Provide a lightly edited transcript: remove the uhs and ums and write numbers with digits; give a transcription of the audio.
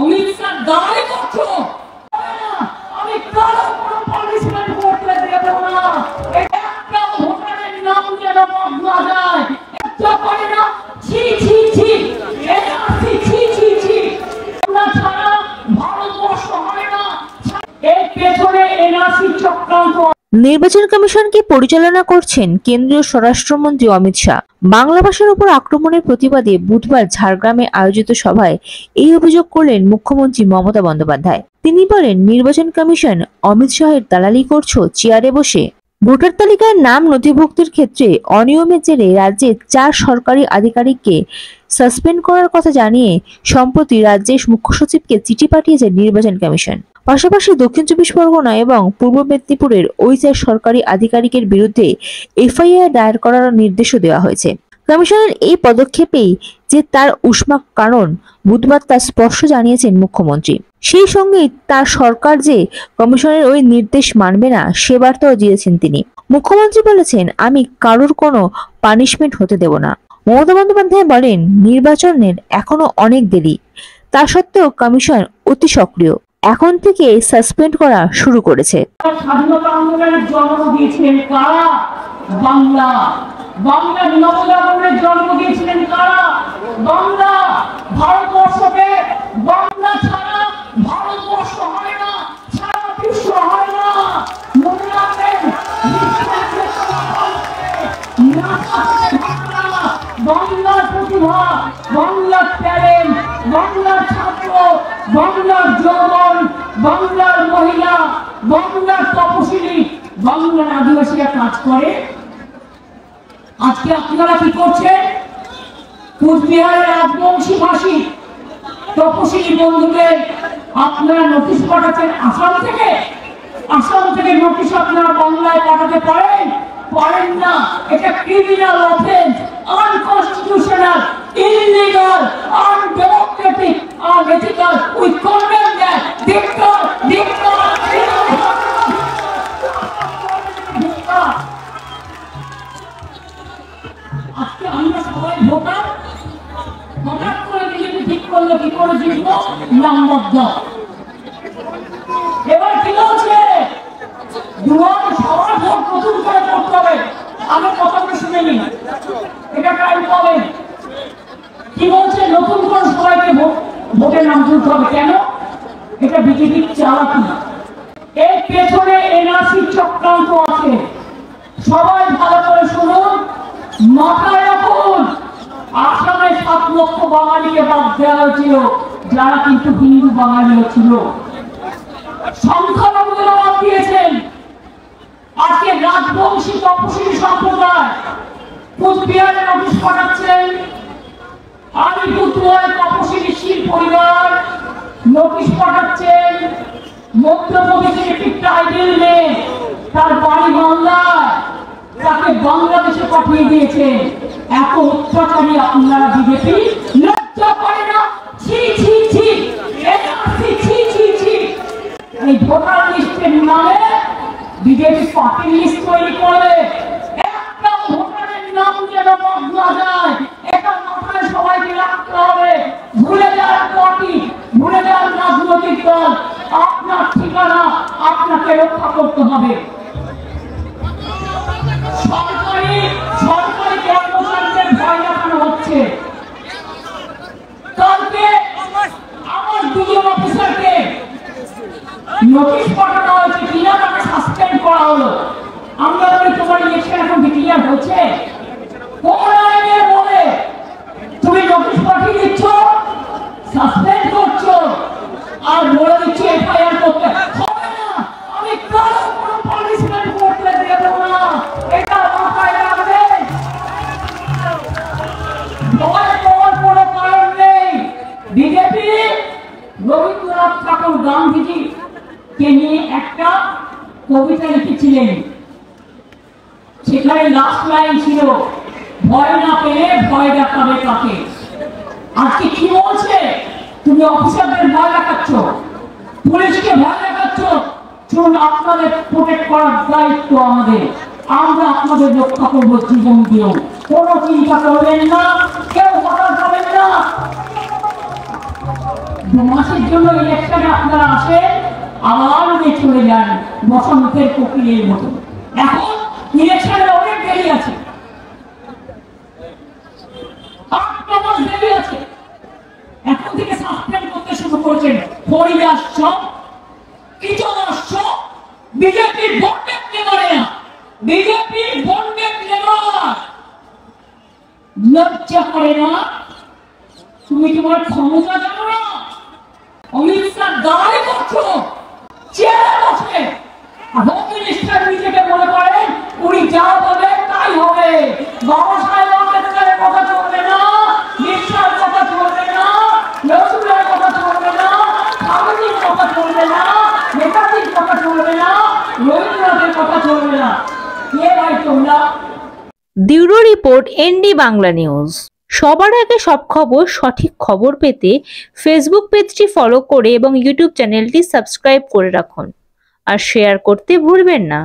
অমিত শাহ দাঁড়াই করছো, আমি কারো কোনো পানিশমেন্ট করতে দেব না। একটা ভোটারের নাম যেন বদলা যায়, এটা করে না। ছি ছি ছি, এটা ছি ছি ছি, না ছাড়া ভারতবর্ষ হয় না। এর পেছনে এনআরসি চক্রান্ত। নির্বাচন কমিশনকে পরিচালনা করছেন কেন্দ্রীয় স্বরাষ্ট্রমন্ত্রী অমিত শাহ। বাংলা ভাষার উপর আক্রমণের প্রতিবাদে বুধবার ঝাড়গ্রামে আয়োজিত সভায় এই অভিযোগ করলেন মুখ্যমন্ত্রী মমতা বন্দ্যোপাধ্যায়। তিনি বলেন, নির্বাচন কমিশন অমিত শাহের দালালি করছো চেয়ারে বসে। ভোটার তালিকায় নাম নথিভুক্তির ক্ষেত্রে অনিয়মের জেরে রাজ্যে 4 সরকারি আধিকারিককে সাসপেন্ড করার কথা জানিয়ে সম্প্রতি রাজ্যের মুখ্য সচিবকে চিঠি পাঠিয়েছে নির্বাচন কমিশন। পাশাপাশি দক্ষিণ 24 পরগনা এবং পূর্ব মেদিনীপুরের ওই 4 সরকারি আধিকারিকের বিরুদ্ধে এফআইআর দায়ের করার নির্দেশও দেওয়া হয়েছে। কমিশনের এই পদক্ষেপেই যে তার উষ্মা কারণ বুধবার তা স্পষ্ট জানিয়েছেন মুখ্যমন্ত্রী। সেই সঙ্গে তার সরকার যে কমিশনের ওই নির্দেশ মানবে না সে বার্তাও দিয়েছেন তিনি। মুখ্যমন্ত্রী বলেছেন, আমি কারোর কোনো পানিশমেন্ট হতে দেব না। মমতা বন্দ্যোপাধ্যায় বলেন, নির্বাচনের এখনো অনেক দেরি, তা সত্ত্বেও কমিশন অতি সক্রিয়, এখন থেকে সাসপেন্ড করা শুরু করেছে। স্বাধীনতা আন্দোলনের জন্ম দিয়েছিলেন কারা? বাংলা। বাংলার নবজাগরণের জন্ম দিয়েছিলেন কারা? বাংলা। ভারতবর্ষকে বাংলা ছাড়া ভারতবর্ষ হয় না, সারা বিশ্ব হয় না। মনে রাখবেন, বাংলার প্রতিভা, বাংলার ট্যালেন্ট, বাংলার ছাত্র, বাংলার যৌবন, বাংলার মহিলা, বাংলার তপশিলি, বাংলার আদিবাসীরা কাজ করে। আজকে আপনারা কি করছেন? কুচবিহারের রাজবংশী ভাষী তপশিলি বন্ধুদের আপনারা নোটিশ পাঠাচ্ছেন আসাম থেকে। আসাম থেকে নোটিশ আপনারা বাংলায় পাঠাতে পারেন? পারেন না। এটা criminal offence, unconstitutional, illegal, undemocratic, unethical. We condemn that. ধিক্কার, ধিক্কার। আজকে আমরা সবাই ভোটার, হঠাৎ করে বিজেপি ঠিক করলো কি করে জিতবো? নামবদ্ধ। এবার কি বলছে? দুয়ার সবার ভোট নতুন করে করতে হবে। আগে কথাটা শুনে নিন, এটা টাইম পাবেন। কি বলছে? নতুন করে সবাইকে ভোটের নাম তুলতে হবে। কেন? এটা বিজেপির চালাকি। এর পেছনে এনআরসি চক্রান্ত আছে। সবাই ভালো করে শুনুন, মাথায় রাখুন। আসামে 7 লক্ষ বাঙালিকে বাদ দেওয়া হয়েছিল, যারা কিন্তু হিন্দু বাঙালিও ছিল। সংখ্যালঘুদেরও বাদ দিয়েছেন। আজকে রাজবংশী তপশিলি সম্প্রদায় কুচবিহারে নোটিশ পাঠাচ্ছেন। আলিপুরদুয়ার তপশিলি শীল পরিবার নোটিশ পাঠাচ্ছেন। মধ্যপ্রদেশের একটি ট্রাইবেল মেয়ে, তার বাড়ি বাংলায়, তাকে বাংলাদেশে পাঠিয়ে দিয়েছে। এত অত্যাচারী আপনারা বিজেপি, লজ্জা করে না? ছি ছি ছি, ছি ছি ছি। এই ভোটার লিস্টের নামে বিজেপি পার্টি লিস্ট তৈরি করে একটা ভোটারের নাম যেন বদলা যায়, এটা মাথায় সবাইকে রাখতে হবে। ভুলে যান পার্টি, ভুলে যান রাজনৈতিক দল। আপনার ঠিকানা আপনাকে রক্ষা করতে হবে। সরকারি কর্মচারীদের ভয় দেখানো হচ্ছে। কালকে আমার 2 অফিসারকে নোটিশ পাঠানো হয়েছে, কিনা তাকে সাসপেন্ড করা হলো। আমরা বলি, তোমার ইলেকশন এখন ডিক্লেয়ার হচ্ছে, কোন আইনে বলে তুমি নোটিশ পাঠিয়ে দিচ্ছ, সাসপেন্ড করছো, আর বলে দিচ্ছ এফআইআর করতে হবে না। আমি কারো কোনো পানিশমেন্ট করতে দেব না, এটা মাথায় রাখবেন। ভয় পাওয়ার কোনো কারণ নেই। বিজেপি রবীন্দ্রনাথ ঠাকুর গান্ধীজি কে নিয়ে একটা কবিতা লিখেছিলেন, সেখানে লাস্ট লাইন ছিল, ভয় না পেলে ভয় দেখাবে কাকে। আজকে কি বলছে? তুমি অফিসারদের ভয় দেখাচ্ছ, পুলিশকে ভয় দেখাচ্ছ। শুনুন, আপনাদের প্রোটেক্ট করার দায়িত্ব আমাদের। আমরা আপনাদের রক্ষা করবো জীবন দিয়েও। কোনো চিন্তা করবেন না, কেউ হতাশ হবেন না। 2 মাসের জন্য ইলেকশনে আপনারা আসেন, আবার উড়ে চলে যান বসন্তের কোকিলের মতো। এখন ইলেকশনের অনেক দেরি আছে, 8 মাস দেরি আছে। এখন থেকে সাসপেন্ড করতে শুরু করেছেন হরিদাস, কিচনাস, বিজেপির বন্ডেড নেবারেরা, বিজেপির বন্ডেড নেবার। লজ্জা করে না? তুমি তোমার ক্ষমতা জানো না? অমিত শাহ দাঁড়ে করছো চেয়ারে বসে, হোম মিনিস্টার নিজেকে মনে করেন উনি যা বলেন তাই হবে। বাবা সাহেব আম্বেদকরের কথা চলবে না, মিশ্রার কথা চলবে না, নজরুলের কথা চলবে না, স্বামীজির কথা চলবে না, নেতাজির কথা চলবে না, রবীন্দ্রনাথের কথা চলবে না। কে ভাই তোমরা? Bureau report, ND Bangla news. সবার আগে সব খবর, সঠিক খবর পেতে ফেসবুক পেজটি ফলো করে এবং ইউটিউব চ্যানেলটি সাবস্ক্রাইব করে রাখুন আর শেয়ার করতে ভুলবেন না।